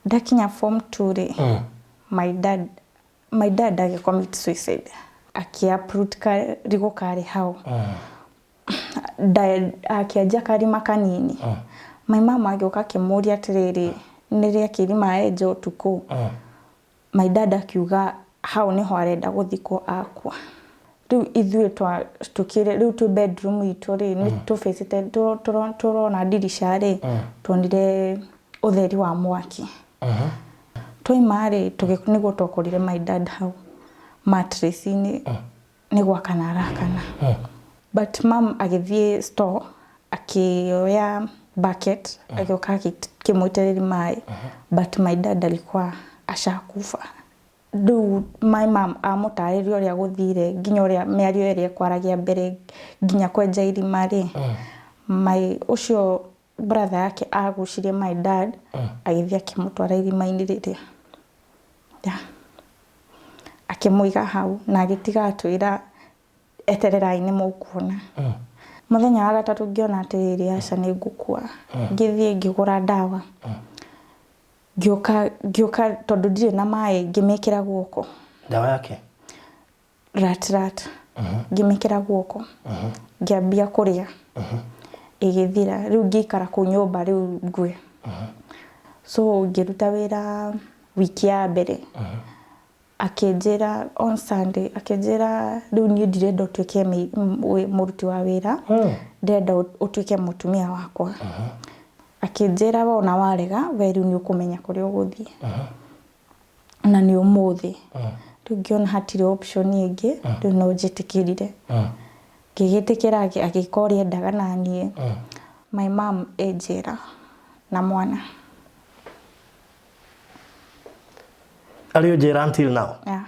Dakinya form 2 ri my dad commit suicide uproot rigo kari hau akiaja karima kanini my mama agioka kimuria atiriri niria kirima eje utuku my dad akiuga hau niho arenda guthiko akwa riu ithuĩ tukire riu tu bedroom itu ri ni tufacete turona dirisha ri tuonire utheri wa mwaki twaimari tugikunigwo tokorire my dad hau mattress ni gwakana arakana but mom agithie store akioya bucket agioka kimwitereri mai but my dad alikuwa ashakufa. Do my mom amutaririo ria guthire nginya ria miario ria kwaragia mbere nginya kwenja irima ri my ucio brother yake agucirie my dad agithia kimutwara irima-ini riri akimuiga hau na agitiga atwira etererai ni mukuona muthenya wa gatatu ngiona atiriri aca ni ngukua ngithie ngigura ndawa ngioka tondu ndire na mai ngimikira guoko ndawa yake rat ngimikira guoko ngiambia kuria igithira riu ngikara ku nyumba riu ngwe so ngiruta wira wiki ya mbere akenjera on Sunday akenjera riu ni ndirenda utwike muruti wa wira ndenda utwike mutumia wakwa akenjera wona warega we riu ni ukumenya kuri uguthie na ni umuthi riu ngiona hatire option ingi riu no njitikirire gigitikira agikoria ndaga nanie my mom ejera na mwana Are you jail until now? Yeah.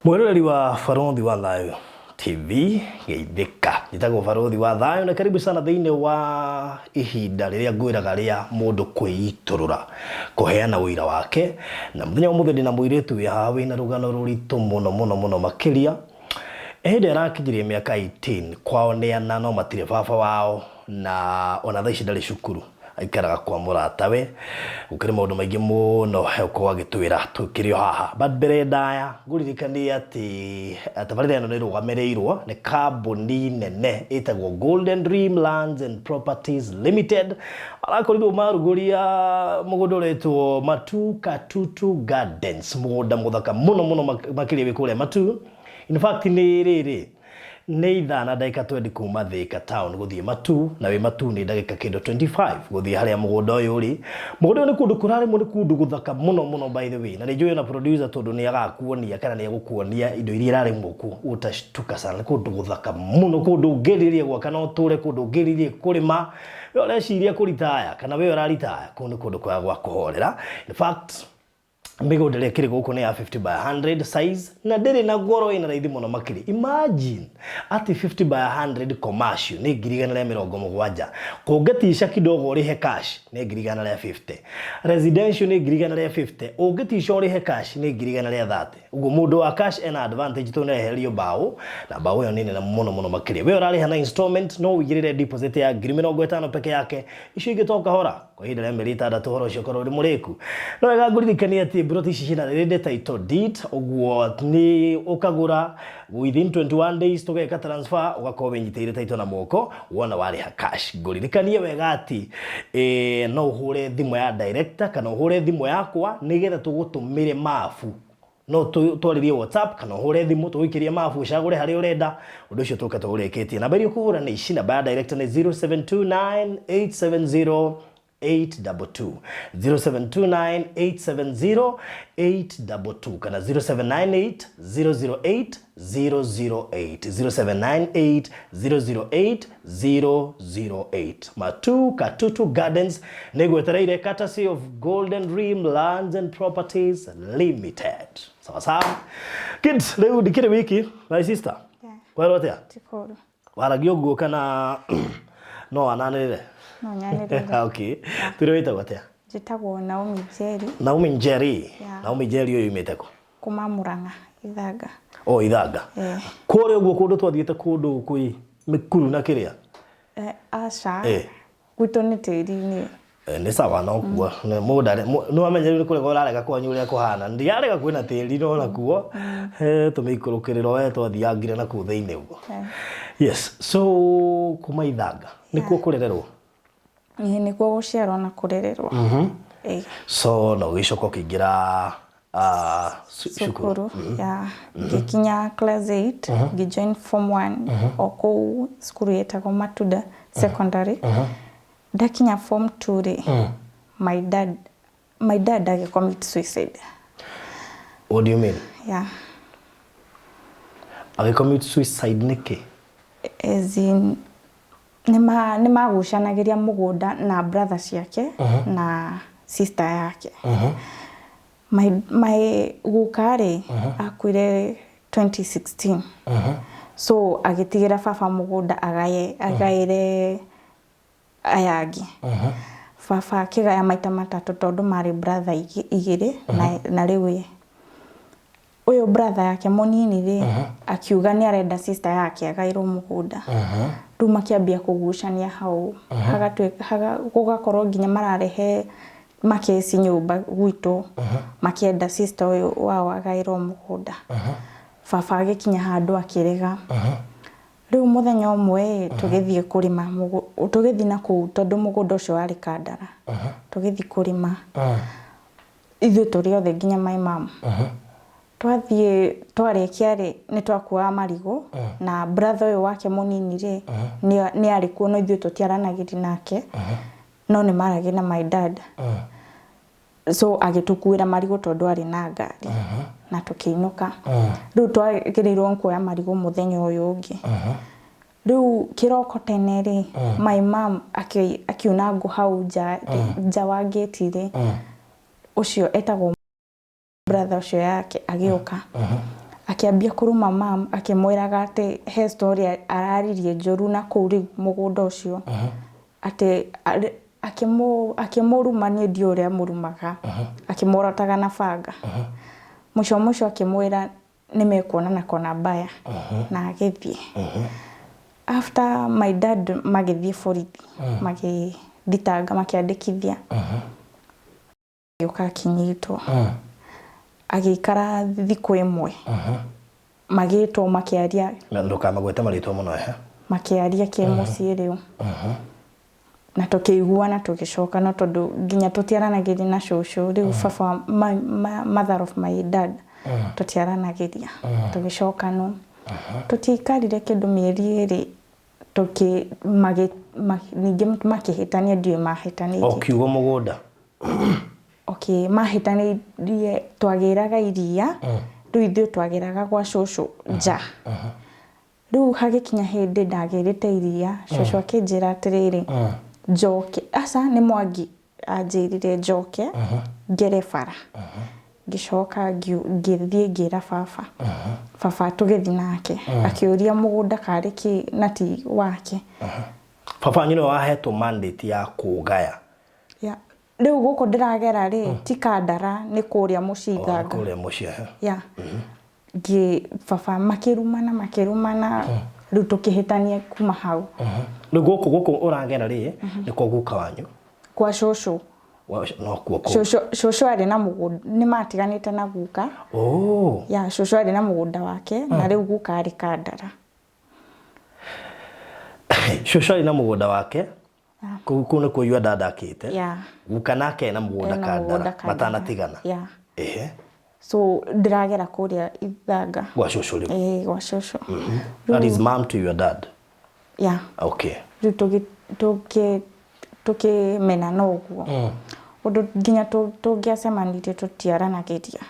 Mweroreri wa Barothi wa Thayu TV geithika njitagwo Barothi wa Thayu na karibu sana thiini wa ihinda riria ngwiraga ria mundu kwiiturura kuheana wira wake na muthenya umuthe ndina muiritu wi haha wina rugano ruritu muno makiria ehinde arakinyirie miaka 18 kwao neana no matire baba wao na ona thaici ndari cukuru aikaraga kwa muratawe ukire maundu maingi muno heko agitwira tukirio haha but mbere ndaya nguririkania ati tabarira ino ni rugamereirwo ni kambuni nene itagwo Golden Dream Lands and Properties Limited arakorirwo maruguria mugundu uretwo Matu Katutu Gardens mugunda muthaka muno makiria wikure Matu in fact ni riri ni ithana ndagika 20 kuma Thika town guthie Matu na we Matu ni ndagika kindo 25 guthie haria mugunda uyu uri mugunda ni kundu kurari mu ni kundu guthaka muno by the way na nijuye na producer tondu ni agakuonia kana ni agukuonia indo iria irari muku utashtuka sana kundu guthaka muno kundu ngiririe gwa kana uture kundu ngiririe kurima we ureciria kuritaya kana we uraritaya kundu kwa kuhorera in fact mbigo ndere kiri guku ni ya 50 by 100 size na ndere na goro ina raithi muno makiri imagine ati 50 by 100 commercial ni girigana ya 70 kugetisha kidogo uri he cash ni girigana ya 50 residential ni girigana ya 50 ugetisha uri he cash ni girigana ya 30 ugo mundu wa cash and advantage to ne helio bao na bao yo nini na muno makiri we urari hana installment no wigirire deposit ya 50 peke yake icio igitoka hora kwa hida ya merita da tuhoro shokoro uri mureku no gaguririkania ati broti shishina rede title deed ogwo ni ukagura within 21 days tugeka transfer ugakobe nyitire title na moko wona wari ha cash nguririkanie wega ati no uhure thimo ya director kana uhure thimo yakwa nigetha tugutumire mafu no twaririe WhatsApp kana uhure thimo tuwikirie mafu ucagure hari urenda undu ucio tuka tugureketie namba iri kuhura ni ici namba ya director ni 0729870333 822 0729 870 822 kana 0798 008 008 0798 008 008 Matu Katutu Gardens negwetereire courtesy of Golden Rim Lands and Properties Limited. Sawa kids leo dikire wiki my sister kwa rotea tikoro waragio guo kana no ananire no nyanire okay turoita gwatea jitagwo Naomi Jerry Naomi Jerry oyo imeteko kuma Murang'a Ithanga Ithanga kore uguo kundu twathiete kundu kui mikuru na kiria aca gwito ni tiri-ini ni sawa no kuo mudare no amenye ni kure gorarega kwanyu ria kuhana ndiarega kwina tiri no na kuo tumikurukiriro we twathiangire na ku thiini uguo yes so kuma Ithanga nikuo kurererwo nikuo guciarwo na kurererwo so no gicoko kingira cukuru ya gikinya class 8 gijoin form 1 oku skuru yetagwo Matuda secondary ndakinya form 2 ri my dad commit suicide. What do you mean? Commit suicide niki? As in nima gucanagiria mugunda na brother ciake na sister yake. My gukare akuire 2016. So agitigira baba mugunda agaire ayagi. Baba kigaya maita matatu tondu mari brother igire na riwe uyo brother yake munini ri akiuga ni arenda sister yake agairwo mugunda ruma kiambia kugucania hau gugakorwo nginya mararehe makesi nyumba gwitu makienda sister uyo wao agairwo mugunda baba agikinya handu akirega riu muthenya umwe tugithie kurima tugithi na ku tondu mugunda ucio wari Kandara tugithi kurima ithu turi othe nginya my mom twathie twarekia ri ni twakua marigo na brother uyu wake munini ri ni ari kuo no ithu tutiaranagiri nake no ni maragi na my dad so agitukuira marigo tondu ari na ngari na tukiinuka riu twagirirwo kuoya marigo muthenya uyu ungi riu kiroko tene ri my mom akiuna ngo hau nja wa gate ri ucio etagwo brother ucio yake agioka akiambia kuruma mam akimwiraga ati he story araririe njoru na kuri mugunda ucio ati akimurumania ndio ria murumaga akimurataga na banga muco akimwira nimekuona na kona mbaya na agithie after my dad magithie borithi magithitanga makiandikithia yoka kinyitwo agikara thiku imwe magitwo makiaria ndoka magweta maritwo muno makiaria ke mucii riu na tukiguana tugicoka no tondu nginya tutiaranagiri na shosho riu baba mother of my dad tutiaranagiria tugicoka no tutikarire kindu mieri iri ninge makihitania ndio mahitania okiugo mugunda mahitanirie twagiraga iria riu ithu twagiraga gwa shosho nja riu hagikinya hindi ndagirite iria shosho akinjira atiriri njoke asa ni Mwangi anjirire njoke ngere bara gicoka ngithie ngira baba tugithi nake akiuria mugunda kariki nati wake baba nyino wahetwo mandate ya kugaya riu guko ndiragera ri ti Kandara ni kuria mucii Ithanga kuria mucii baba makirumana riu tukihitania kuma hau riu guko uragera ri ni ko guka wanyu kwa shosho no kuo shosho ari na mugunda ni matiganite na guka shosho ari na mugunda wake na riu guka ari Kandara shosho ari na mugunda wake kuna ko yua dadakite guka nake na mugunda Kandara matanatigana so ndiragera kuria Ithanga gwa shosho riu gwa shosho that is mom to your dad okay riu tukimena na uguo undu nginya tungiacemanirie tutiaranagiria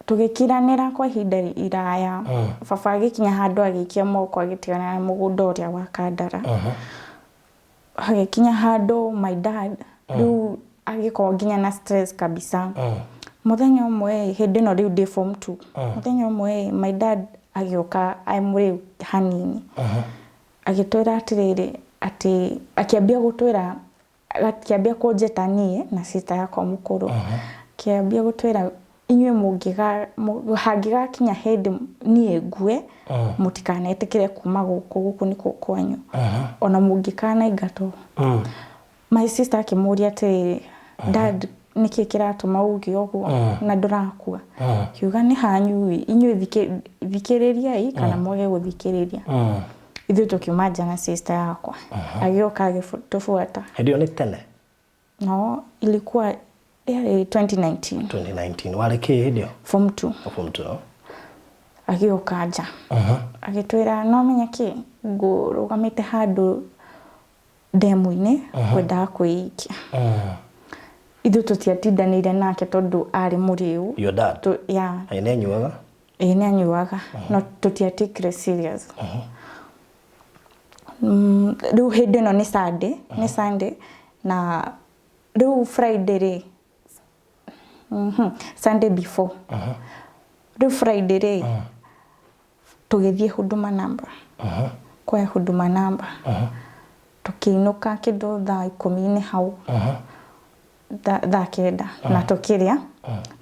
tugikiranira kwa ihinda iraya baba agikinya handu agikia moko agitiona mugunda uria wa Kandara agikinya handu my dad riu agiko nginya na stress kabisa muthenya umwe hindi no riu ndi form 2 muthenya umwe my dad agioka aimuri hanini agitwira atiriri ati akiambia gutwira akiambia kunjeta nie na sister yakwa mukuru akiambia gutwira inywe hangiga kinya hindi nie ngue mutikanetĩkĩre kuma guku niko kwanyu ona mungikana ingato my sister akimuria ati dad niki kiratuma ugi oguo na ndurakua kiuga ni hanyu inywe thikiriria kana mwage guthikiriria ithu tukiuma na sister yakwa agioka agitufuata ndio ni tene no ilikuwa 2019 wale ki ndio form 2 agioka nja agitwira no menya ki ngurugamite handu demu-ini kwenda kuikia ithu tutiatindanire nake tondu ari muriu your dad ya ene nyuaga no tutiatikire serious riu hindi no ni Sunday na riu Friday ri Sunday before riu Friday ri tugithie huduma number kwa huduma number tukiinuka kido thaa 10 hau thaa kenda na tukiria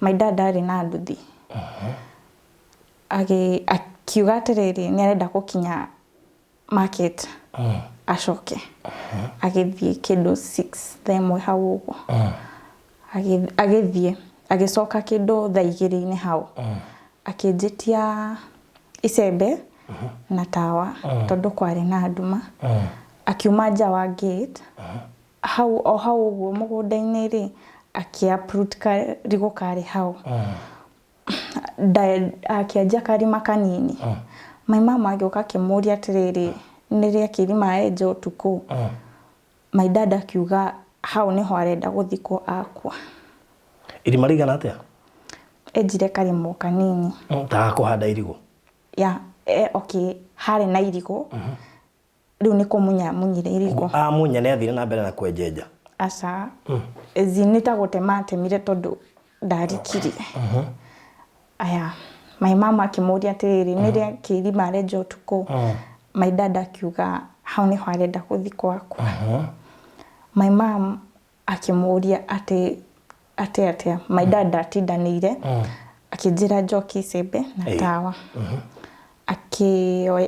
my dad ari na nduthi akiuga atiriri ni arenda gukinya market acoke agithie kido 6 themwe hau uguo agithie agicoka kido thaa 2 hau akinjitia icembe na tawa tondu kwari na nduma akiuma nja wa gate hau uguo mugunda-ini ri akiaprut rigo kari hau akianjia karima kanini my mama agioka akimuria atiriri niria kirima eje utuku my dad akiuga hau niho arenda guthikwo akwa irima rigana atia ejire karimo kanini ta kuhanda irigo ya okay hari na irigo riu ni munyire irigo munya ni athire na mbere na kwenjenja aca zinita gutema temire tondu ndarikiri aya my mama akimuria atiriri niria kirima areje utuku my dad akiuga hau niho arenda guthikwo akwa my mom akimuria ati my dad atindanire akijira njoki icembe na tawa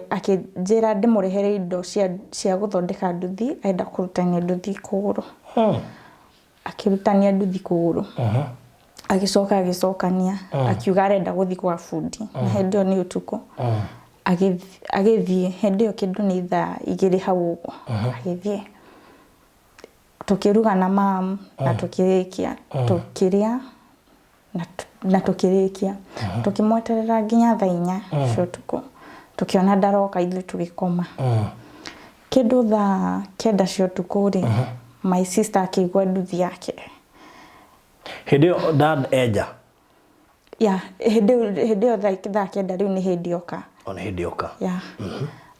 akijira ndimurihere indo cia guthondeka nduthi aenda kurutania nduthi kuguru akirutania nduthi kuguru agicokania akiuga arenda guthi kwa fundi na hendio ni utuku agithie hendio kindu ni thaa 2 hau uguo agithie tukiruga na mam na tukirikia tukiria na tukirikia tukimweterera nginya thaa 4 cio tuko tukiona ndaroka ithu tugikoma kindu thaa 9 cio tuko ri my sister akigwa nduthi yake hendio dad eja ya hendio thaa 9 riu ni hendio ka ona hendio ka ya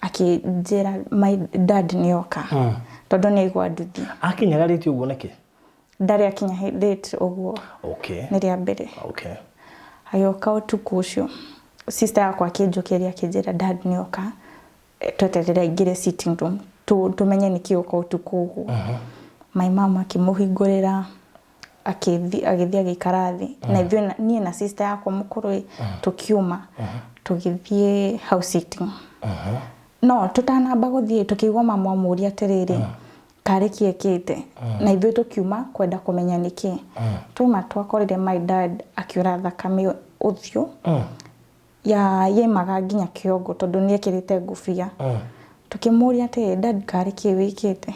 akijira my dad ni oka tondu ni igwa nduthi akinyaga riti uguo niki ndari akinya date uguo ni ria mbere ayoka utuku ucio sister yakwa akinjukiria akijira dad ni oka tweterera ingire sitting room tumenye niki uko utuku uguo my mama akimuhingurira agithia agikarathi na ithwe nie na sister yakwa mukuru tukiuma tugithie house sitting no tutanamba guthie tukigwa mama amuria atiriri kari kiekite na ithwe tukiuma kwenda kumenya niki tuma twakorire my dad akiura thakame uthio ya yemaga nginya kiongo tondu ni ekirite ngufia tukimuria ati dad kari kiwikite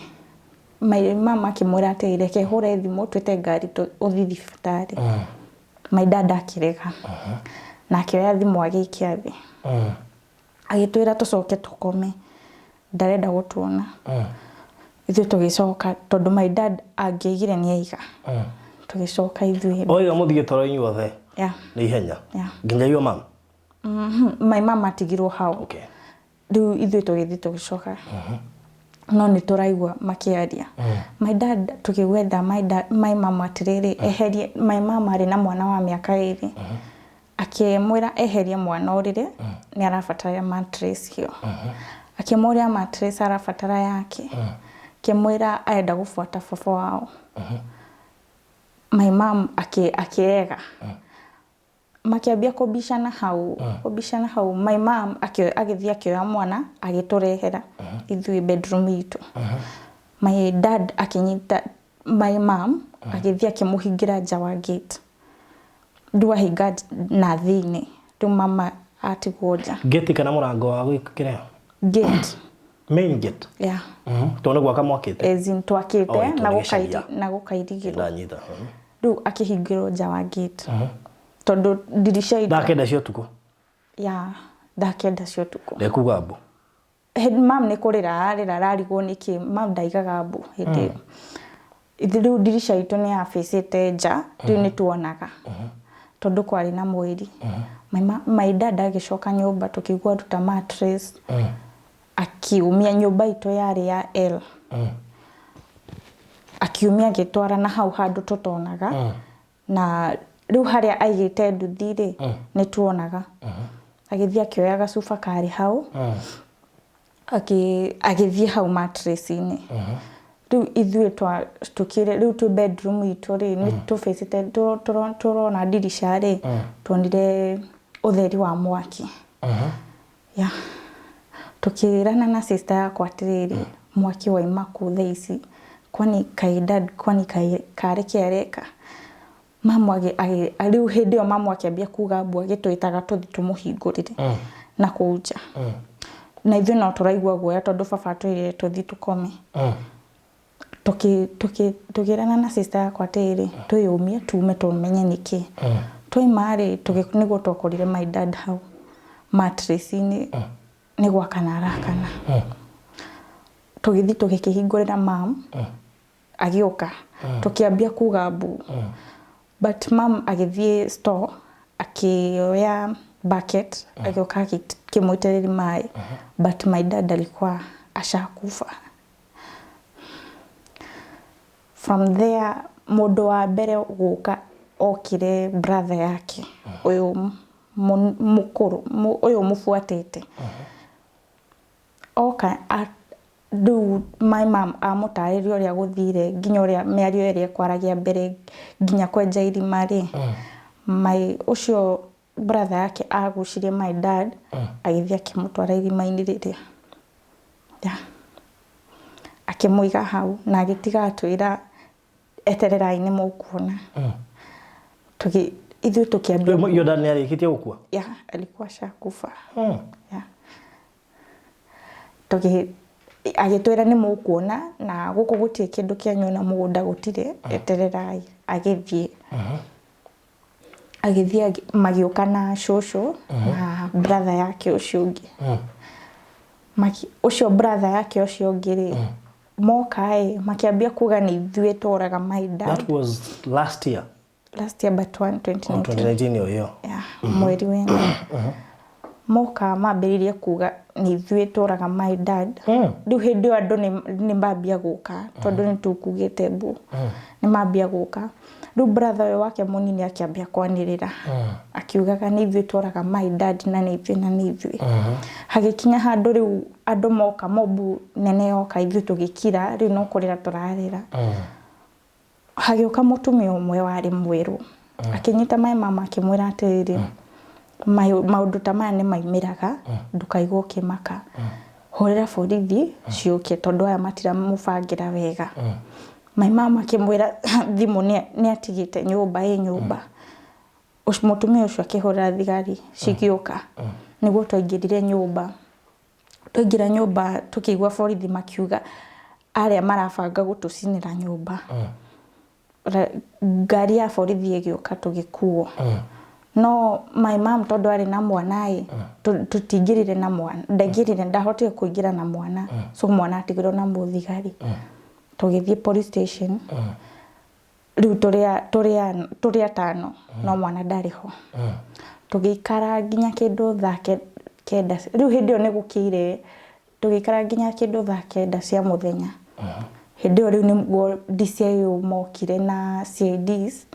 my mama akimwira ati reke hure thimu twite ngari uthi thibitari my dad akirega na akioya thimu agikia thi agitwira tucoke tukome ndarenda gutuona ithuĩ tũgĩcoka tondũ my dad angĩigire nĩ aiga tũgĩcoka ithuĩ oiga mũthiĩ toro inyuothe nĩ ihenya nginya yo mam my mom atigirwo hau rĩu ithuĩ tũgĩthiĩ tũgĩcoka no nĩ tũraigua makĩaria my dad tũkĩgwetha my mom atirĩrĩ eherie my mom arĩ na mwana wa mĩaka 2 akĩmwĩra eherie mwana ũrĩrĩ nĩ arabatara mattress hiyo akĩmwĩra mattress arabatara yake akĩmwĩra aenda gũbuata baba wao my mom akĩega makĩambia kũbishana hau my mom agĩthiĩ akĩoya mwana agĩtũrehera ithuĩ bedroom itũ my dad akĩnyita my mom agĩthiĩ akĩmũhingĩra nja wa gate ahinga na thĩinĩ rĩu mama atigwo nja gate kana mũrango wa gwĩkĩra gate main gate tondũ gwaka mwakĩte ezin twakĩte na gũkairigĩrwo rĩu akĩhingĩrwo nja wa gate tondũ dirisha ita ndakenda cio tuko ndakenda cio tuko ndekuga mbu mam nĩ kũrĩra rarigwo nĩkĩ mam ndaigaga mbu hĩndĩ rĩu dirisha itũ nĩ yabĩcĩte nja rĩu nĩ tuonaga tondũ kwarĩ na mweri my dad agĩcoka nyũmba tũkĩigua ruta mattress akiumia nyũmba itũ yarĩ ya L akiumia gĩtwara na hau handũ tũtonaga na rĩu harĩa aigĩte nduthi-rĩ nĩ tuonaga agĩthiĩ akĩoya gacuba karĩ hau agĩthiĩ hau mattress-inĩ rĩu ithuĩ tũkĩrĩ rĩu twĩ bedroom itũ-rĩ nĩ tũbĩcĩte tũrona dirisha-rĩ tuonire ũtheri wa mwaki tukirana na sister yakwa atiriri mwaki wa imaku thaa ici kwani kaidad kwani kare kiareka mama ariu hĩndĩ ĩyo mama akĩambia kuga mbu agĩtwĩtaga tũthi tũmũhingũrĩre na kũnja na ithuĩ no tũraigua guoya tondũ baba atwĩrire tũthi tũkome tukirana na sister yakwa atiriri twĩyũmie tume tũmenye nĩkĩ twaima-rĩ nĩguo twakorire my dad hau mattress-inĩ nĩ gwakana arakana tũgĩthi tũgĩkĩhingũrĩra mam agĩũka tũkĩambia kuga mbu but mam agĩthiĩ store akĩoya bucket agĩũka akĩmũitĩrĩria maĩ but my dad alikuwa ashakufa. From there mũndũ wa mbere gũka okire brother yake ũyũ mũkũrũ ũyũ mũfuatĩte oka rĩu my mom amũtarĩria ũrĩa gũthire nginya ũrĩa mĩario ĩrĩa kwaragia mbere nginya kwenja irima-rĩ ũcio brother yake agucirie my dad agĩthiĩ akĩmũtwara irima-inĩ rĩrĩa akĩmũiga hau na agĩtiga atwĩra etererai nĩ mũkuona ithuĩ tũkĩambia yo dad nĩ arĩkĩtie gũkua alikuwa ashakufa agĩtwĩra nĩ mũkuona na gũkũ gũtirĩ kĩndũ kĩanyu na mũgũnda gũtirĩ etererai agĩthiĩ magĩũka na cũcũ na brother yake ũcio ũngĩ ũcio brother yake ũcio ũngĩ-rĩ moka-ĩ makĩambia kuga nĩ ithuĩ tũraga my dad. That was last year but 2019 yo mweri wena moka mambĩrĩrie kuga nĩ ithuĩ tũraga my dad rĩu hĩndĩ ĩyo andũ nĩ mambia gũka tondũ nĩ tũkugĩte mbu nĩ mambia gũka rĩu brother ũyũ wake mũnini akĩambia kwanĩrĩra akiugaga nĩ ithuĩ tũraga my dad na nĩ ithuĩ hagĩkinya handũ rĩu andũ moka mobu nene yoka ithuĩ tũgĩkira rĩu no kũrĩra tũrarĩra hagĩũka mũtumia ũmwe warĩ mwerũ akĩnyita my mama akĩmwĩra atĩrĩrĩ maũndũ ta maya nĩ maimĩraga ndũkaigua ũkĩmaka hũrĩra borithi ciũke tondũ aya matiramũbangĩra wega my mama akĩmwĩra thimũ nĩ atigĩte nyũmba mũtumia ũcio akĩhũrĩra thigari cigĩũka nĩguo twaingĩrire nyũmba twaingĩra nyũmba tũkĩigua borithi makiuga arĩa marabanga gũtũcinĩra nyũmba ngari ya borithi ĩgĩũka tũgĩkuo no my mom tondũ arĩ na mwana-ĩ tũtingĩrire na mwana ndaingĩrire ndahotire kũingĩra na mwana so mwana atigĩrwo na mũthigari tugithie police station riu turia tano no mwana ndari ho tugikara nginya kindu thake kenda riu hindio ni gukire tugikara nginya kindu thake kenda cia muthenya hindio riu ni DCIO mokire na CIDs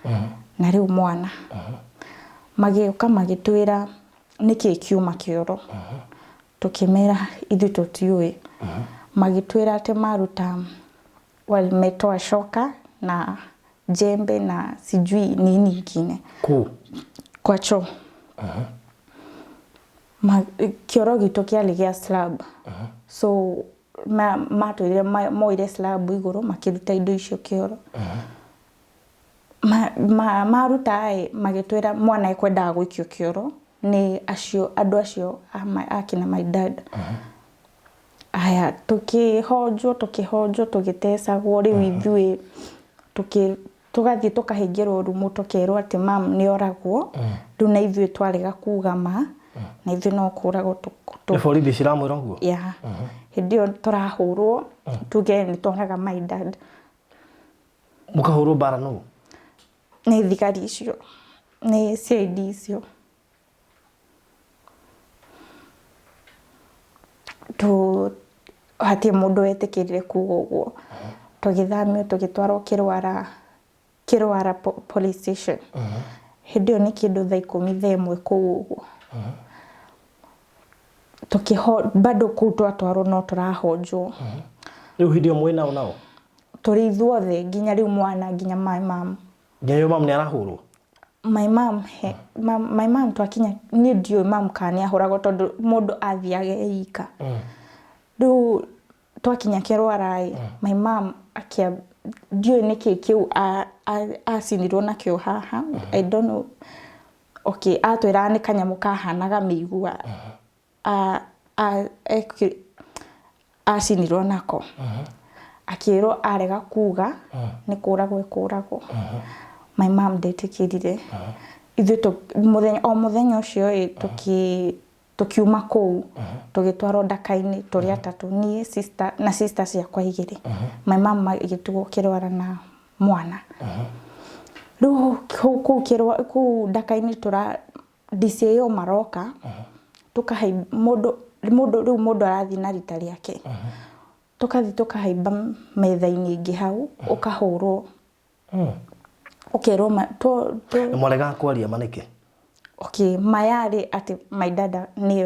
na riu mwana magioka magitwira niki kiuma kioro tukimera ithu tutiui magitwira ate maruta walimetoa shoka na jembe na sijui nini ingine kwa choo kioro gitu kiali gia slab so matwire moire slab iguru makiruta indo icio kioro maruta magitwira mwana ekwenda gwikio kioro ni acio andu acio akina my dad aya tukihonjwo tugitesagwo riu ithui tugathie tukahingirwo rumu tukerwo ati mam ni oragwo riu na ithui twarega kuga ma na ithui no kuragwo borithi ciramwira guo ya hindio turahurwo tuge ni toraga my dad mukahurwo bara no ni thigari icio ni CID icio hatie mundu etikirire kuga uguo tugithamio tugitwarwo kirwara police station hindio ni kindu thaa 11 kuu uguo bado kutwarwo no turahonjwo riu hindio mwina nao turi ithuothe nginya riu mwana nginya my mom nginya mom ni arahurwo my mom twakinya ni ndio mom kani ahuragwo tondu mundu athiage eika riu twakinya kirwarai my mom akia ndio niki kiu asinirwo na kio haha I don't know okay atwira ni kanyamu kahanaga migua asinirwo nako akiro arega kuga ni kuragwo my mom detikirire ithu muthenya ucio tukiuma kou tugitwarwo ndakaini turi atatu nie sister ciakwa igiri my mom igitugo kirwara na mwana riu ku ndakaini tura DCIO maroka tukahe mundu arathi na rita riake tukahaimba metha-ini ingi hau ukahurwo ukeroma mwarega kwaria manike okay mayari ati my dad ni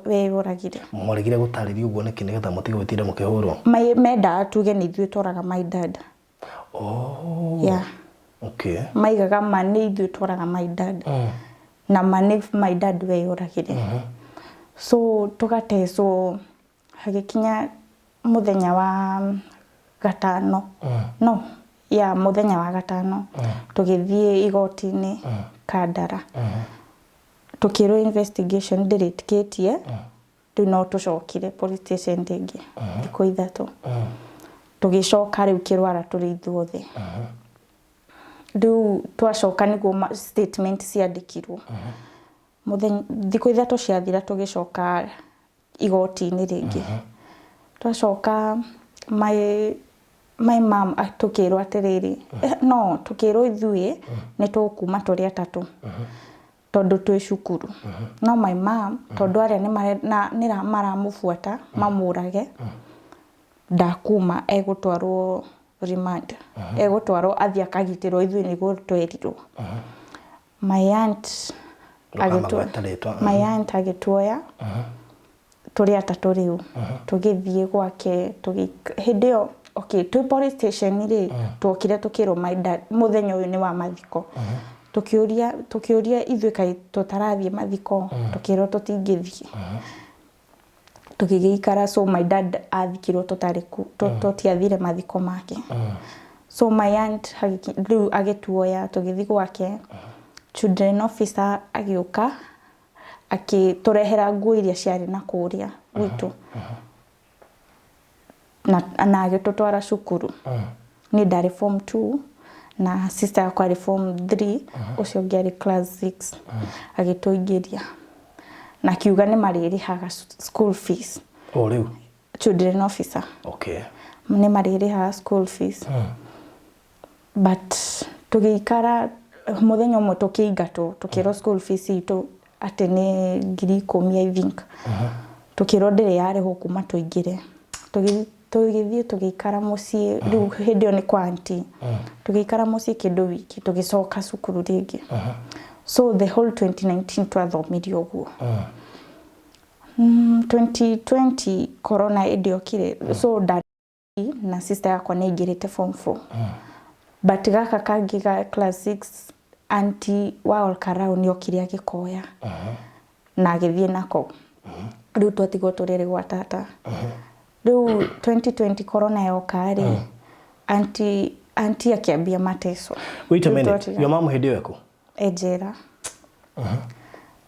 weyoragire mwaregire gutariria uguo niki nigetha mutige gutira mukihurwo menda tuge ni ithui turaga my dad yeah okay maigaga mani ithui turaga my dad na mani my dad weyoragire so tugateswo hagikinya muthenya wa gatano no ya muthenya wa gatano tugithie igoti-ini Kandara tukiro investigation diretikitie riu no tucokire police station dingi thiko ithatu tugicoka riu kirwara turi ithuothe riu twacoka niguo statement ciandikirwo muthenya thiko ithatu ciathira tugicoka igoti-ini ringi twacoka my mom atukirwo atiriri no tukirwo ithui ni tukuma turi atatu tondu twi cukuru no my mom tondu aria ni maramufuata mamurage ndakuma egutwarwo remand egutwarwo athia kagitirwo ithui ni gutwerirwo my aunt agituoya turi atatu riu tugithie gwake hindio okay tu police station ri twokire tukirwo my dad muthenya uyu ni wa mathiko tukiuria ithui kai tutarathie mathiko tukirwo tutingithie tukigikara so my dad athikirwo tutariku tutiathire mathiko make so my aunt riu agituoya tugithi gwake children officer agioka akiturehera nguo iria ciari na kuria gwitu na agitutwara cukuru ni ndari form 2 na sister yakwa ari form 3 ucio ngiari class 6 agituingiria na kiuga ni maririhaga school fees riu children officer okay nĩ marĩrĩhaga school fees. But tũgĩikara mũthenya ũmwe tũkĩingatwo tũkĩrwo school fees itũ atĩ nĩ 10,000 I think. Tũkĩrwo ndĩrĩ yarĩhwo kuma tũingĩre. Tũgĩthiĩ tũgĩikara mũciĩ rĩu hĩndĩ ĩyo nĩ kwa aunty. Tũgĩikara mũciĩ kĩndũ wiki tũgĩcoka cukuru rĩngĩ. So the whole 2019 twathomirio ũguo. 2020 corona ĩndĩokire. So na sister yakwa nĩ aingĩrĩte form 4. But gaka kangĩ ga class 6 aunty wa Olkarau nĩ okire agĩkoya. Na agĩthiĩ nako. Rĩu twatigwo tũrĩrĩ gwa tata. Rĩu 2020 corona yoka rĩ aunty akĩambia mateso. Wait a minute. Your mom hĩndĩ ĩyo eko? Ejera.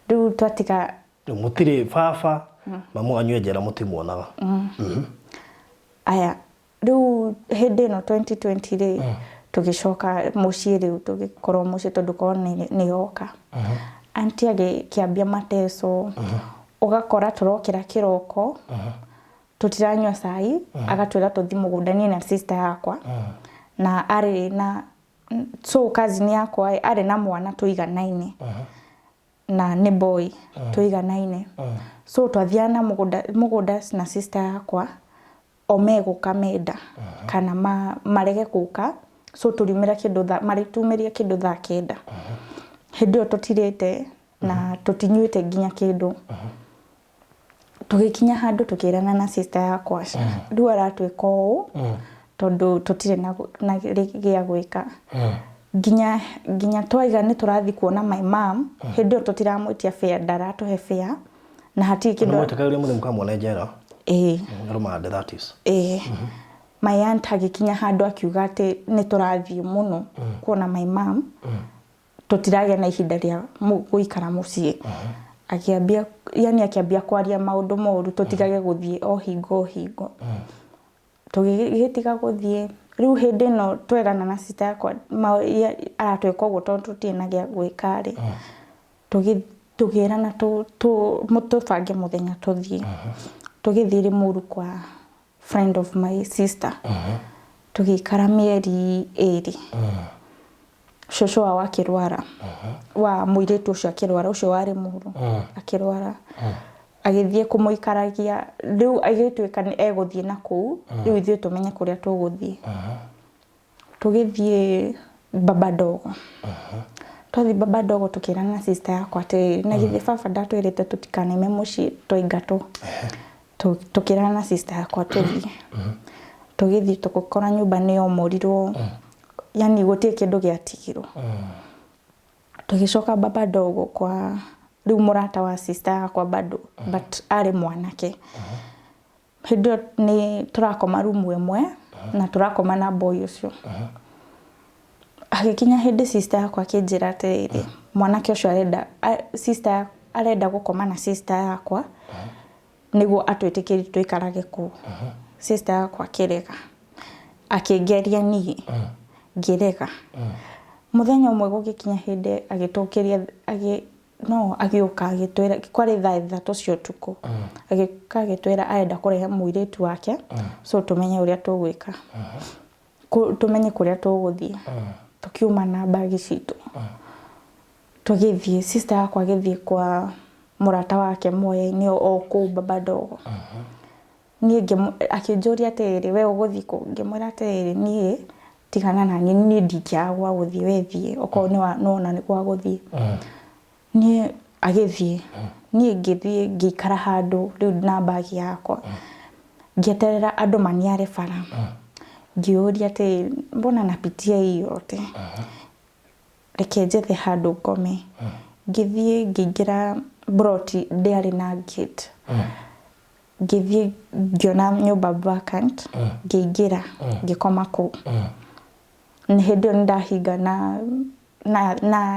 Rĩu twatiga mũtirĩ baba mamu anyu ejera mũtimuonaga. Aya rĩu hĩndĩ ĩno 2020 rĩ tũgĩcoka mũciĩ rĩu tũgĩkorwo mũciĩ tondũ corona nĩ yoka. Aunty agĩkĩambia mateso. Ũgakora tũrokĩra kĩroko. Tũtiranyua cai agatwĩra tũthiĩ mũgũnda niĩ na sister yakwa. Na arĩ na so cousin yakwa arĩ na mwana tũiganaine. Na nĩ boy tũiganaine. So twathiana mũgũnda na sister yakwa o megũka menda kana marege gũka. So tũriumĩra kĩndũ marĩtumĩria kĩndũ thaa 9. Hĩndĩ ĩyo tũtirĩte na tũtinyuĩte nginya kĩndũ. Tũgĩkinya handũ tũkĩrana na sister yakwa rĩu aratwĩka ũũ tondũ tũtirĩ na gĩa gwĩka. Nginya twaiga nĩ tũrathiĩ kuona my mom. Hĩndĩ ĩyo tũtiramwĩtia fare ndaratũhe fare na hatirĩ kĩndũ. Mwetĩkagĩria mũthĩ mũkamwona njera? Rũmande that is. My aunt agĩkinya handũ akiuga atĩ nĩ tũrathiĩ mũno kuona my mom. Tũtiragĩa na ihinda rĩa gũikara mũciĩ. Akĩambia kwaria maũndũ moru tũtigage gũthiĩ o hingo. Tũgĩtiga gũthiĩ. Rĩu hĩndĩ ĩno twerana na sister yakwa aratwĩka ũguo tondũ tũtirĩ na gĩa gwĩka rĩ. Tũgĩrana tũbange mũthenya tũthiĩ. Tũgĩthiĩ Limuru kwa friend of my sister. Tũgĩikara mĩeri 2. Shosho wao akĩrwara. Wa mũirĩtu ũcio akĩrwara ũcio warĩ mũhuro akĩrwara. Agĩthiĩ kũmũikaragia rĩu agĩtwĩka egũthiĩ na kũu rĩu ithuĩ tũmenye kũrĩa tũgũthiĩ. Tũgĩthiĩ Babadogo. Twathiĩ Babadogo tũkĩrana na sister yakwa atĩ na githĩ baba ndatwĩrĩte tũtikaneme mũciĩ twaingatwo. Tũkĩrana na sister yakwa tũthiĩ. Tũgĩthiĩ tũgĩkora nyũmba nĩ yomorirwo. Yani gũtirĩ kĩndũ gĩatigirwo. Tũgĩcoka Babadogo kwa rĩu mũrata wa sister yakwa bado but arĩ mwanake. Hĩndĩ ĩyo nĩ tũrakoma rumu ĩmwe na tũrakoma na boy ũcio. Agĩkinya hĩndĩ sister yakwa akĩnjĩra atĩrĩrĩ mwanake ũcio arenda gũkoma na sister yakwa nĩguo atwĩtĩkĩrie tũikarage kũu. Sister yakwa akĩrega. Akĩngeria niĩ ngĩrega. Mũthenya ũmwe gũgĩkinya hĩndĩ agĩtũkĩria agĩũka agĩtwĩra kwarĩ thaa 3 cia ũtukũ. Agĩũka agĩtwĩra arenda kũrehe mũirĩtu wake so tũmenye ũrĩa tũgwĩka. Tũmenye kũrĩa tũgũthiĩ. Tũkiuma na bagi citũ. Tũgĩthiĩ sister yakwa agĩthiĩ kwa mũrata wake Moya-inĩ o kũu Babadogo. Niĩ akĩnjũria atĩrĩrĩ we ũgũthiĩ kũ? Ngĩmwĩra atĩrĩrĩ niĩ tigana na niĩ ndingĩagwa gũthiĩ we thiĩ okorwo nĩwona nĩ gwa gũthiĩ. Niĩ agĩthiĩ. Niĩ ngĩthiĩ ngĩikara handũ rĩu na bagi yakwa. Ngĩeterera andũ maniare bara. Ngĩũria atĩ mbona napitia hii yote. Reke njethe handũ ngome. Ngĩthiĩ ngĩingĩra broti ndĩarĩ na gate. Ngĩthiĩ ngĩona nyũmba vacant. Ngĩingĩra ngĩkoma kũu. Nĩ hĩndĩ ĩyo nĩndahinga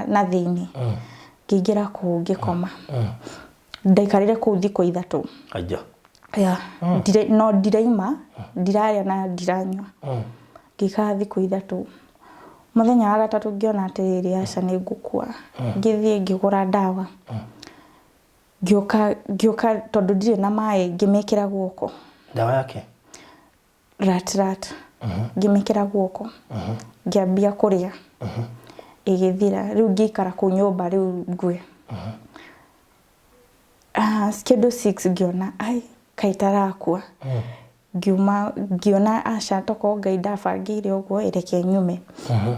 na thĩinĩ. Ngĩingĩra kũu ngĩkoma. Ndaikarire kũu thikũ 3. Aja. No ndiraima ndirarĩa na ndiranyua. Ngĩikara thikũ 3. Mũthenya wa gatatũ ngĩona atĩrĩrĩ aca nĩ ngũkua. Ngĩthiĩ ngĩgũra ndawa. Ngĩoka tondũ ndirĩ na maĩ ngĩmĩkĩra guoko. Ndawa yake? rat ngimikira guoko ngiambia kuria igithira riu ngikara ku nyumba riu ngwe schedule 6 ngiona ai kaitarakua ngiona aca toko ngai ndabangire uguo ireke nyume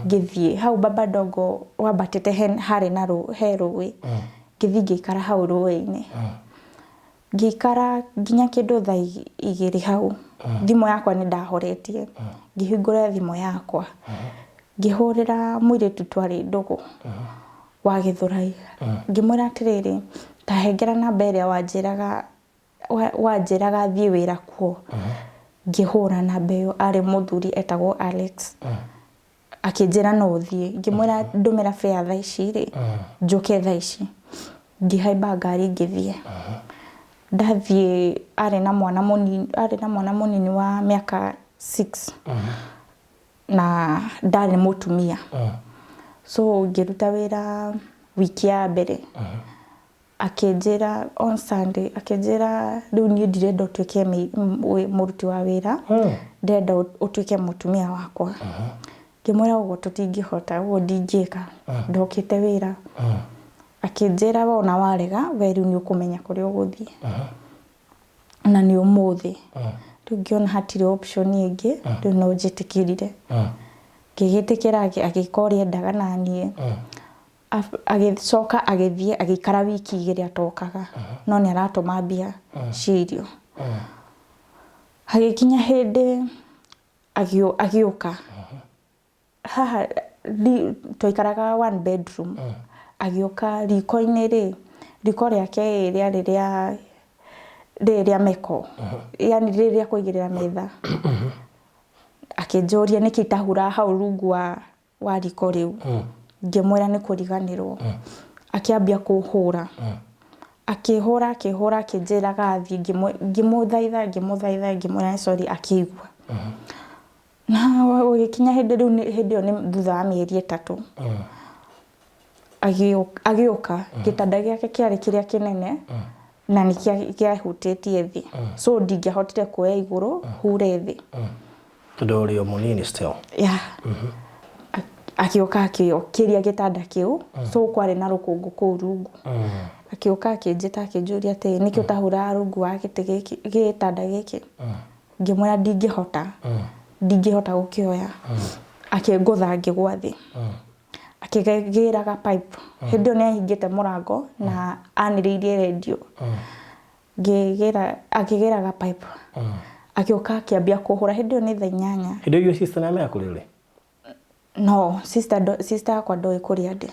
ngithie hau baba dogo wabatete hari na heruwi ngithie ngikara hau ruwi-ini ngikara nginya kindu thaa 2 hau thimo yakwa ni ndahoretie ngihingura thimo yakwa ngihurira muiritu twari ndugu wa Githurai ngimwira atiriri tahengera namba iria wanjiraga thie wira kuo ngihura namba iyo ari muthuri etagwo Alex akinjira no thie ngimwira ndumira fare thaa ici ri njuke thaa ici ngihaimba ngari ngithie ndathie ari na mwana munini wa miaka 6 na ndari mutumia so ngiruta wira wiki ya mbere akinjira on Sunday akinjira riu ni ndirenda utuike muruti wa wira ndenda utuike mutumia wakwa ngimwira uguo tutingihota uguo ndingika ndokite wira akinjira wona warega we riu ni ukumenya kuri uguthie na ni umuthi riu ngiona hatire option ingi riu no njitikirire ngigitikira agikoria ndaga nanie agicoka agithie agikara wiki 2 atokaga no ni aratuma mbia cirio agikinya hindi agioka haha toikaraga 1 bedroom agioka riko-ini ri riko riake riria meko yani riria kuigirira metha akinjoria niki tahura hau rungu wa riko riu ngimwira ni kuriganirwo akiambia kuhura akihura akinjiraga athie ngimuthaitha ngimwira sorry akigwa na ugikinya hindi iyo ni thutha wa mieri 3 agioka gitanda giake kiari kiria kinene na ni kiahutĩtie thi so ndingĩahotire kuoya igũrũ hure thi tondũ ũrĩ o mũnini still akĩoka akĩokiria gĩtanda kĩu so kwarĩ na rũkũngũ kũu rungu akĩoka akĩnjĩta akĩnjũria atĩ nĩkĩ ũtahũraga rungu wa gĩtanda gĩkĩ ngĩmwĩra ndingĩhota gũkĩoya akĩngũtha ngĩgwa thĩ akigiraga pipe hindi yo ni ahingite murango na aniriirie radio akigiraga pipe akioka akiambia kuhura hindi yo ni thaa 8 hindi yo sister na yaku riri no sister akwa ndoi kuria ndi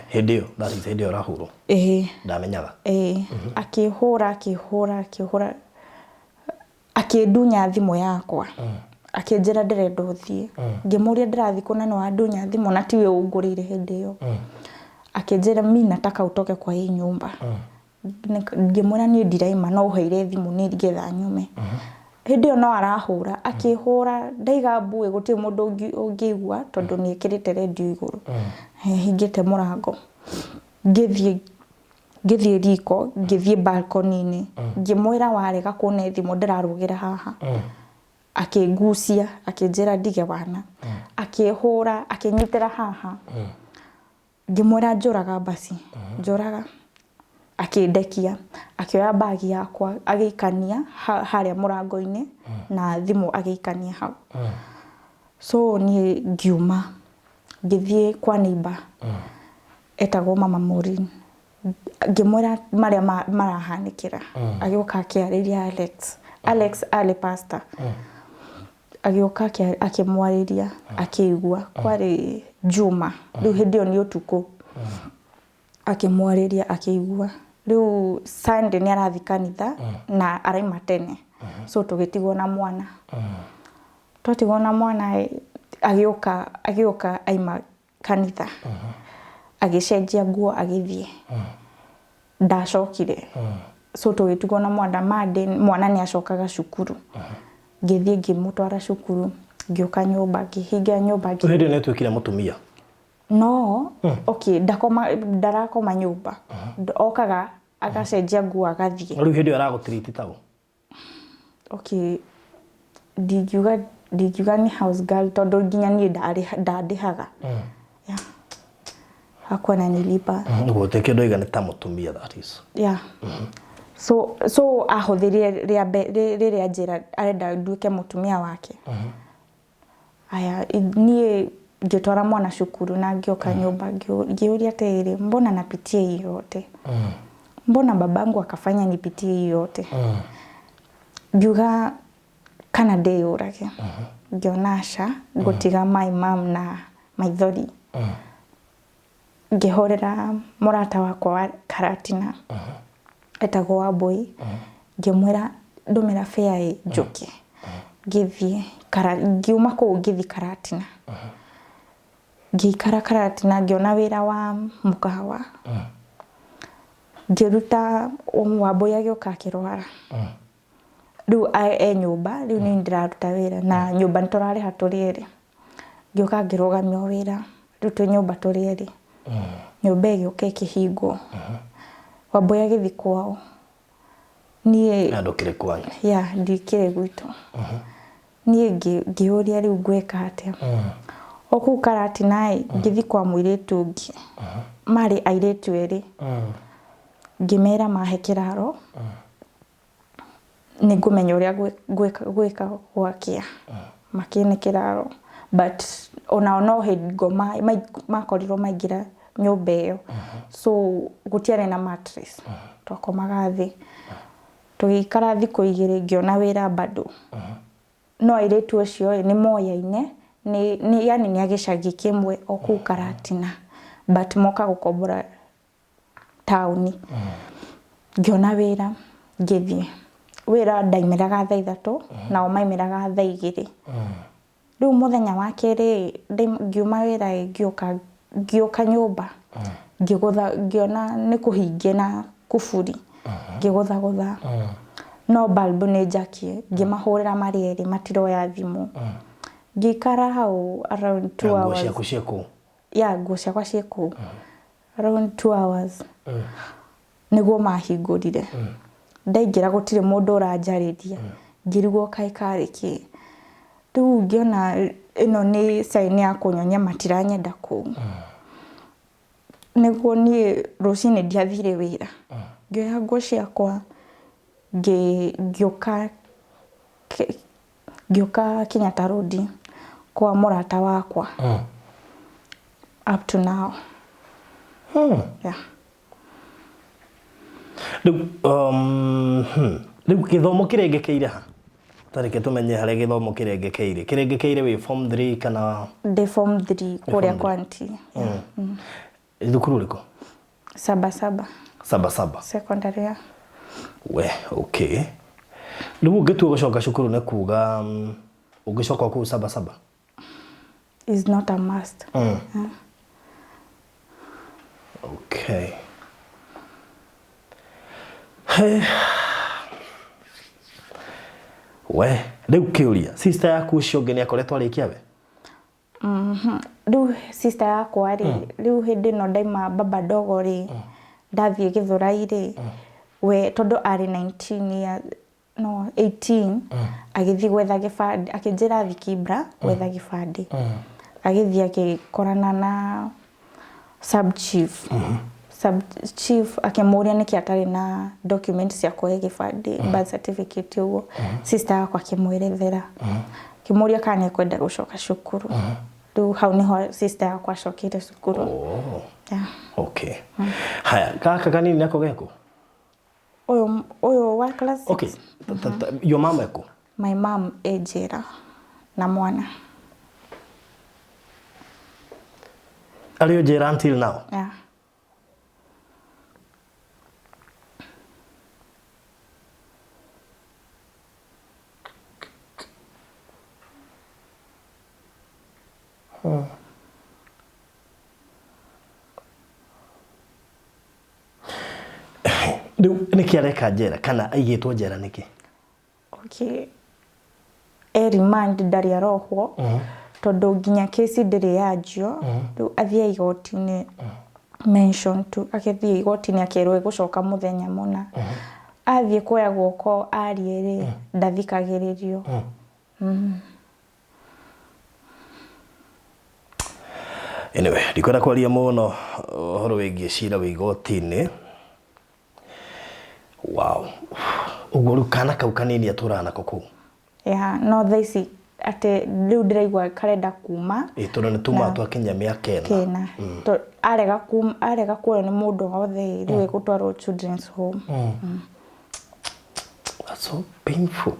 hindi yo that is hindi yo rahuro ndamenyaga akihura akidunya thimo yakwa akinjira ndirenda uthie ngimuria ndirathi kuna no adunya thimo na tiwe ungurire hindi yo akinjira mimi nataka utoke kwa hii nyumba ngimwira ni ndiraima no uheire thimu ni ngetha nyume hindi yo no arahura akihura ndaiga mbui guti mundu ungigua tondu ni ekirite radio iguru hingite murango ngithie riko ngithie balcony-ini ngimwira warega kuona thimu ndirarugira haha akigucia akinjira ndige wana akihura akinyitira haha ngimwira njuraga basi njuraga akindekia akioya bagi yakwa agikania haria murango-ini na thimu agikania hau so ni ngiuma ngithie kwa neighbor etagwo mama Maureen ngimwira maria marahanikira agioka akiariria Alex ali pastor agioka akimwariria akigua kwari Juma riu hindi yo ni utuku akimwariria akigua riu Sunday ni arathi kanitha na araima tene so tugitigwo na mwana twatigwo na mwana agioka aima kanitha agicenjia nguo agithie ndacokire so tugitigwo na mwana ni acokaga cukuru ngithie ngimutwara cukuru ngioka nyumba ngihinga nyumba hindi ni twikire mutumia no okay ndarakoma nyumba okaga agacenjia nguo agathie riu hindi aragutreat tago okay ndingiuga ndingiuga ni house girl tondu nginya ni ndandihaga yeah hakwa na nilipa gute kindu igana ta mutumia that is yeah so ahothirie riria njira arenda nduike mutumia wake aya nie ngitwara mwana cukuru na ngioka nyumba ngiuria tiri mbona napitia hii yote mbona babangu akafanya nipitie hii yote ngiuga kana ndeyurage ngionasha ngutiga my mom na maithori ngihorera murata wakwa wa Karatina etagwo Wambui ngimwira ndumira fare njuke ngithie ngiuma kuu ngithi Karatina ngikara Karatina ngiona wira wa mukawa ngiruta Wambui agioka kirwara riu nyumba riu ni ndiraruta wira na nyumba nturari haturiere ngioka ngirugamia wira riu tu nyumba turiere nyumba igioka kihingo Wambui agithi kwao nie andukire kwanyu ya ndikire gwitu nie ngiuria riu gweka atia oku Karatina ngithi kwa muiritu ngi mari airetu eri ngimera mahe kiraro ningumenya uria gweka gwakia makine kiraro but ona no hingo makorirwo maingira nyumba iyo so gutiare na mattress twakomaga thi tugikara thiku igiri ngiona wira bado no airetu ucio ni moyaine ni yani ni agicagi kimwe oku Karatina but moka gukombora town ngiona wira ngithie wira ndaimiraga thaa 3 na maimiraga thaa 2 riu muthenya wa keri ngiuma wira ngioka nyumba ngigutha ngiona ni kuhingie na kufuri ngigutha no balbu ni jakie ngimahurira marieri matiroya thimu ngikara hau around 2 hours nguo ciakwa ciku around 2 hours niguo mahingurire ndaingira gutire mundu uranjariria ngirigwo kai kariki riu ngiona ino ni sign ya kunyonya matiranyenda ku niguo ni rucini ndiathire wira ngioya nguo ciakwa ngioka Kenyatta Road kwa murata wakwa up to now yeah riu githomo kirengekeire ha tarike tumenye hare githomo kirengekeire wi form 3 kana de form 3 kuria kwanti thukuru riko Saba secondary ya we okay riu ngitua gucoka cukuru ne kuga ugicoka ku Saba is not a must okay we riu kiuria sister yaku ucio ngene akoretwo arikia we riu sister yakwa riu hindi no ndaima baba dogo ri ndathie Githurai ri we tondu ari 19 years no 18 agithi gwetha gibandi akinjira thi Kibra gwetha gibandi agithi akikorana na sub chief akimuria niki atari na documents cia kuhe gibandi birth certificate ugo sister yakwa akimwirethera kimuria kana kwenda gucoka cukuru riu hau niho sister yakwa acokire cukuru yeah okay haya kaka kanini nako geko oyo wa class 6 okay your mom eko my mom ejera na mwana Are jera until now yeah niki areka njera kana aigitwo njera niki okay remand ndari arohwo tondu nginya kesi ndiri yajio riu athia igoti-ini mention tu akithia igoti-ini akerwo gucoka muthenya muna athie kuoya guoko ariere ndathikagiririo Anyway, ndikwenda kwaria muno horo wigie cira wi igoti-ini. Wow. Uguo kana kau kanini aturana koko. No thaici ate riu ndiraigua karenda kuma. Tondu ni tuma twakinya miaka ena. Arega kuoyo ni mundu wothe riu igutwarwo children's home. That's so painful.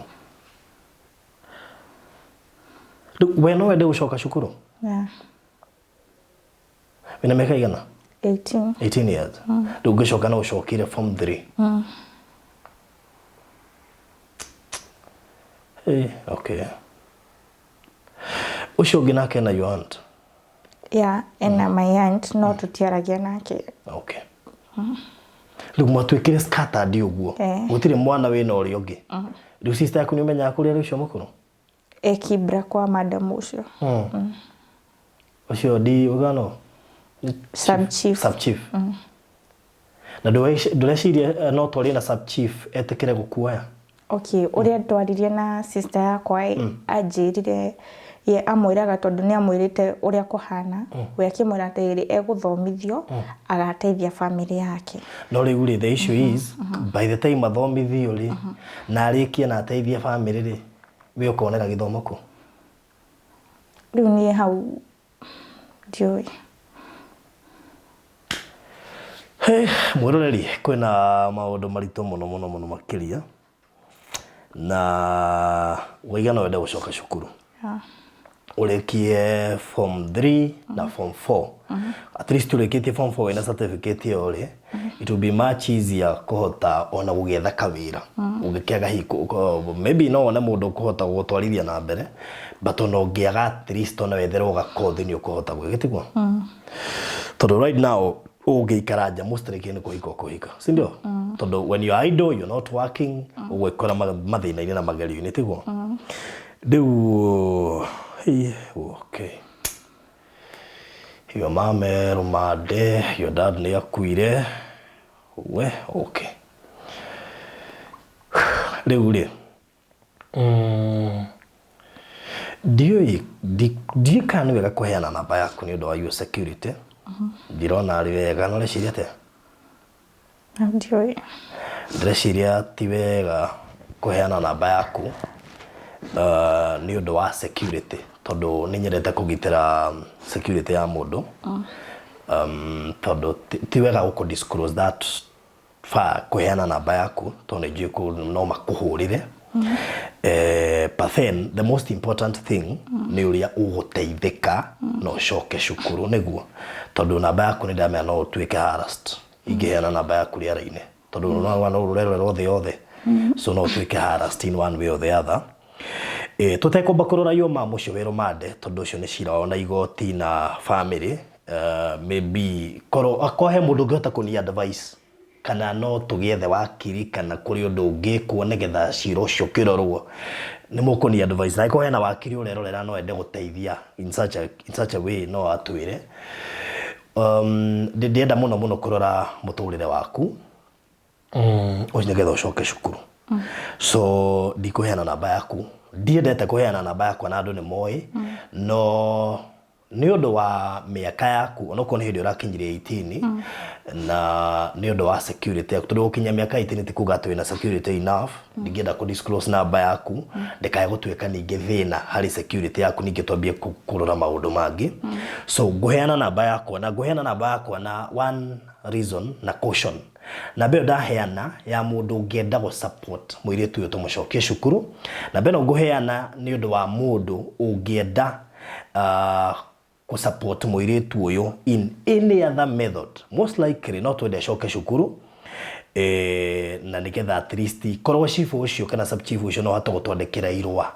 We no wende gucoka cukuru? Wina miaka igana? 18. 18 years. Riu ngicoka no ucokire form 3. Okay. Ucio ungi nake na your aunt? Ena my aunt no tutiaragia nake. Okay. Riu mwatwikire scattered uguo. Gutire mwana wina uri ungi. Riu sister yaku ni umenya kuria riu cio mukuru? Kibra kwa madam ucio. Ucio di ugano? Sub chief. Na ndureciria no twari na sub chief etikire gukuoya? Okay, uria twaririe na sister yakwa anjirire ye amwiraga tondu ni amwirite uria kuhana we akimwira atiri eguthomithio agateithia family yake. No riu ri the issue is by the time athomithio ri na arikie na ateithia family ri we ukonera githomo ku. Riu ni hau ndioi. Mwiroreri kwina maundu marito muno makiria na waigana wende gucoka cukuru. Urekie form 3 na form 4. At least urekitie form 4 wina certificate yore. It will be much easier kuhota ona gugetha kawira. Ugikiaga hiko maybe no one mundu kuhota gutwarithia na mbere but ona ungiaga at least ona wetherwo gakothi ni ukuhota gwigitigwa. Tondu right now ugiikara nja mostly kene kuhika si ndio? Tondu when you are idle you're not working ugwikora mathina-ini na magerio-ini tigwo. Riu okay. Your mom rumade, your dad ni akuire. We okay. Riu ri Dio kana wega kuheana namba yaku ni undu wa your security. Ndirona ari wega no reciria te? Ndioi. Ndreciria ti wega kuheana namba yaku ni undu wa security tondu ni nyendete kugitira security ya mundu. Tondu ti wega uko disclose that kuheana namba yaku tondu njuku no makuhurire. But then the most important thing ni uria uguteithika no coke cukuru niguo tondu namba yaku ni ndamenya no utwike harassed ingiheana namba yaku riara-ini tondu no rurero rothe so no utwike harassed in one way or the other. Tutekomba kurora yo mamucio wero made tondu ucio ni cira ona igoti na family. Maybe koro akohe mundu ngihota kuni advice kana no tugiethe wakiri kana kuri undu ungikwo nigetha cira ucio kirorwo ni mukuni advice na ikohe na wakiri urerorera no ende guteithia in such a way no atwire. Ndienda muno kurora muturire waku nigetha ucoke cukuru. So ndikuheana namba yaku, ndiendete kuheana namba yaku na andu ni moi no ni undu wa miaka yaku onoko ni hindi urakinyirie 18 na ni undu wa security yaku tondu ukinya miaka 18 ti kuga tu ina security enough ndigienda ku disclose namba yaku ndikaye gutwika ningi thina hari security yaku ningi twambie kurora maundu mangi. So nguheana namba yaku na nguheana namba yaku na one reason na caution na beo ndaheana ya mundu ungienda go support muiritu uyu tumucokie cukuru na beno nguheana ni undu wa mundu ungienda ku support muiritu uyu in any other method most likely not wende acoke cukuru na nigetha at least korwo chief ucio kana sub chief ucio no hata gutwandikira irwa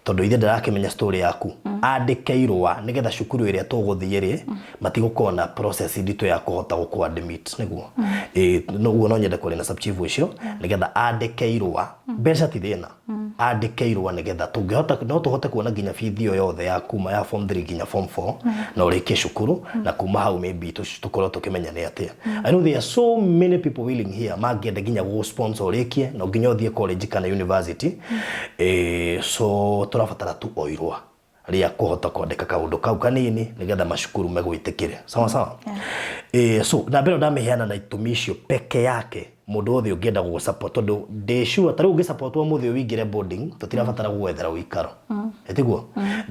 tondu ithe ndarakimenya story yaku andike irwa nigetha cukuru iria tuguthiire matigukona process ndito ya kuhota guku admit niguo no no nyende kuri na sub chief ucio nigetha andike irwa mbeca ti thina andike irwa nigetha tungihota no tuhote kuona nginya video yothe ya kuma ya form 3 nginya form 4 na urikie cukuru na kuma hau maybe tukorwo tukimenya ni atia. I know there are so many people willing here magiende nginya go sponsor urikie no nginya uthie college kana university so turafatara tu oirwa ria kuhota kwandika kaundu kau kanini nigetha macukuru megwitikire sawa sawa. So na mbere ndameheana na itumisho peke yake mundu othe ungienda gugu support tondu ndesure tari ungi support wa muthi wingire boarding tutirabatara gwethera uikaro etiguo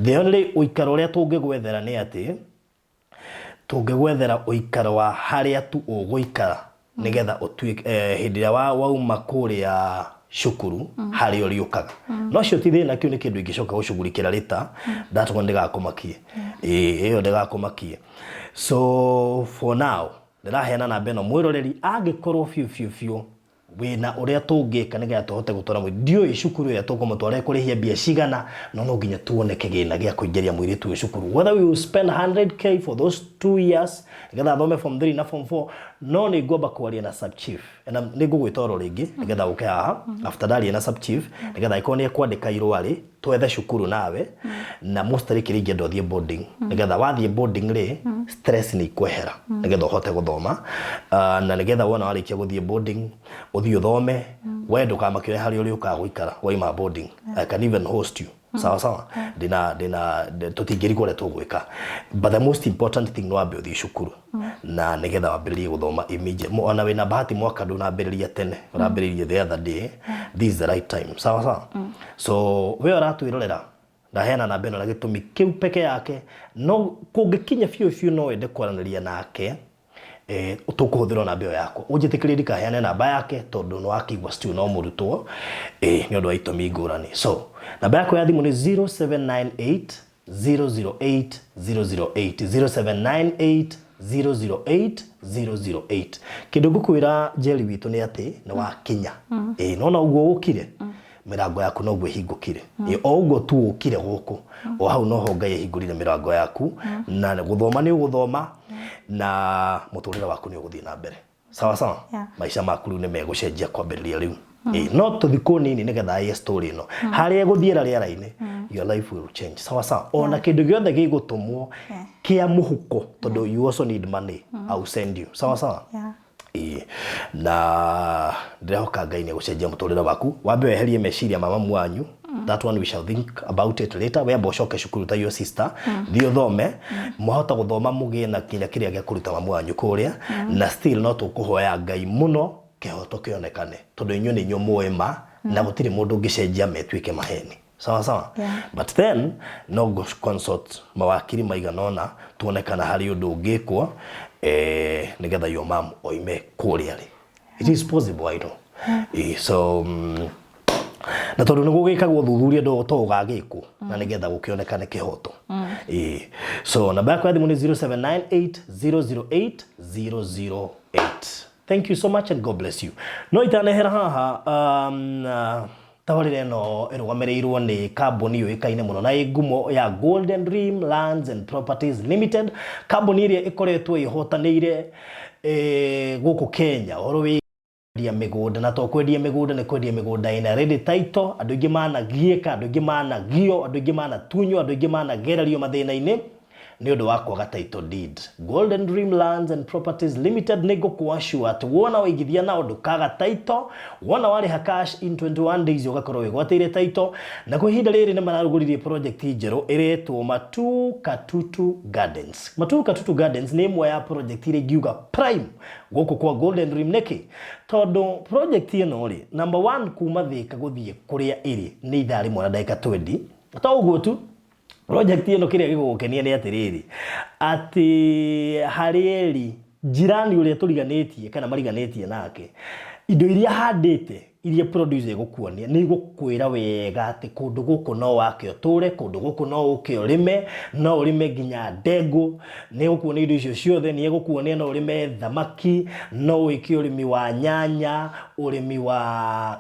the only uikaro ria tungigwethera ni ati tungigwethera uikaro wa haria tu uguikara nigetha utuike hindi ria wauma kuria shukuru hari uriukaga no cio ti thina kiu ni kindu ingicoka gucugurikira rita ndatwa ndigakumakie iyo ndigakumakie. So for now ndiraheana na beno mwiroreri angikorwo fiu wina uria tungika nigetha tuhote gutwara mwidio icukuru ya tukumutwara kurihia bia cigana no nginya tuone kigina gia kuingeria mwiritu icukuru whether we will spend 100k for those 2 years nigetha thome form 3 na form 4 no ni ngomba kwaria na sub chief na ni ngugwitoro ringi nigetha uke haha after daria na sub chief nigetha ikone kwandika irwari twethe cukuru nawe na mostly kiringi ndothie boarding nigetha wathie boarding ri stress ni ikwehera nigetha uhote guthoma na nigetha wona warikia guthie boarding uthie uthome wendo kama kire hari uri ukaguikara waima boarding I can even host you sawa sawa dina tutingiri kore tugwika but the most important thing no ambe uthie cukuru na nigetha wambiririe guthoma immediate ona wina bahati mwaka ndunambiriria tene urambiririe the other day this is the right time sawa sawa. So we aratwirorera ndaheana na beno na gitumi kiu peke yake no kungikinya fiu no wende kwaraniria nake utukuhuthira na bio yako ujitikire ndikaheane namba yake tondu no akigwa stu no murutwo ni undu wa itumi ngurani. So namba yako ya thimu ni 0798 008 008 0798 008. Kindu ngukwira Jerry witu ni ati ni wakinya nona uguo ukire mirango yaku no gwihingukire o uguo tu ukire guku o hau no ho Ngai hingurire mirango yaku na guthoma ni uguthoma na muturire waku ni uguthie na mbere sawa sawa. Maisha maku ni megucenjia kwambiriria riu no tuthiko nini nigetha ye story no haria guthiera riera-ini your life will change sawa sawa. Ona kindu giothe gigutumwo kia muhuko tondu you also need money I'll send you sawa sawa. Na ndirehoka Ngai ni gucenjia muturire waku wambe weherie meciria mamamu wanyu that one we shall think about it later we bocoke cukuru ta your sister thio thome mwahota guthoma mugie na kinya kiria gia kuruta mamu wanyu kuria na still no tukuhoya Ngai muno kihoto kionekane tondu inyu ni nyomoema na gutire mundu ngicenjia metwike maheni sawa sawa. But then no go consult mawakiri maiganona tuonekana hari undu ngikwo nigetha your mom oime kuria ri it is possible I know so na tondu ni gugikagwo thuthuria ndo to gagikwo na nigetha gukionekane kihoto so namba yako ya thimu ni 0798 008 008. Thank you so much and God bless you. No itanehera haha tawarire no irugamereirwo ni kambuni yo ikaine muno na igumo ya Golden Dream Lands and Properties Limited. Kambuni iria ikoretwo ihotanire guku Kenya oro dia migunda na to kwendia migunda ni kwendia migunda ina ready title andu ingi mana gieka andu ingi mana gio andu ingi mana tunyo andu ingi mana gerario mathina ini ni undu wa kwaga title deed. Golden Dream Lands and Properties Limited nego kuashua ati wona waigithia na undu kaga title wona wari ha cash in 21 days ugakorwo wigwateire title na kwa ihinda riri ni mararuguririe project njeru iretwo Matu Katutu Gardens. Matu Katutu Gardens ni imwe ya project iri giuga prime guku kwa Golden Dream neki tondu project ino ri number 1 kuma thika guthie kuria iri ni ithari mwana dakika 20 to uguo tu. Project ino kiria gigukenia ni atiriri ati harieri jirani uria turiganetie kana mariganetie nake indo iria handite iria producer gukuonia ni gukwira wega ati kundu guku no wake oture kundu guku no uke urime no urime ginya ndegu ni gukuonia indo icio ciothe ni gukuonia no urime thamaki no wiki urimi wa nyanya urimi wa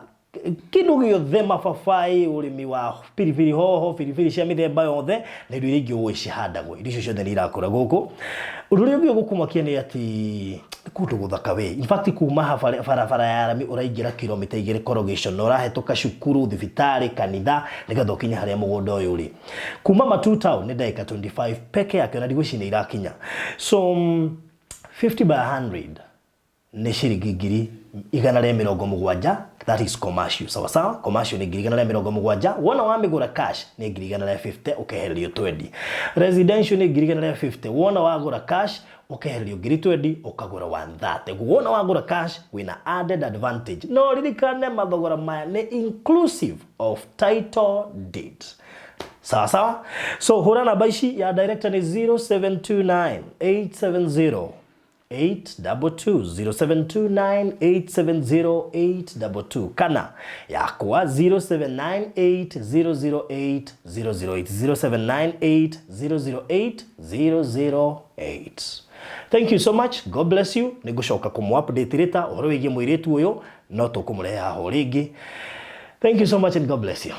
kindu giothe mababai urimi wa piripiri hoho piripiri cia mithemba yothe na indo iria ingi uicihandagwo indo icio ciothe ni irakura guku. Undu uria ungi gukumakia ni ati kundu guthaka we in fact kuma barabara ya rami uraingira kilomita 2 corrugation no rahetuka cukuru thibitari kanitha nigetha ukinya haria mugunda uyu uri kuma Matu town ni dakika 25 peke yake na ndigwicina irakinya. So 50 by 100 ni ciringi ngiri 170. That is commercial. Sawa sawa, commercial ni ngiri 170. Wona wamigura cash ni ngiri 150 ukehererio 20. Residential ni ngiri 150. Wona wagura cash ukehererio ngiri 20 ukagura 130. Wona wagura cash wina added advantage. No ririkane mathogora maya ni inclusive of title deed. Sawa sawa. So hura namba ici ya director ni 0729 870 822 0729 870 822 kana yakwa 0798 008 008 0798 008. Thank you so much. God bless you. Nigucoka kumu update rita uhoro wigie muiritu uyu no tukumurehe haho ringi. Thank you so much and God bless you.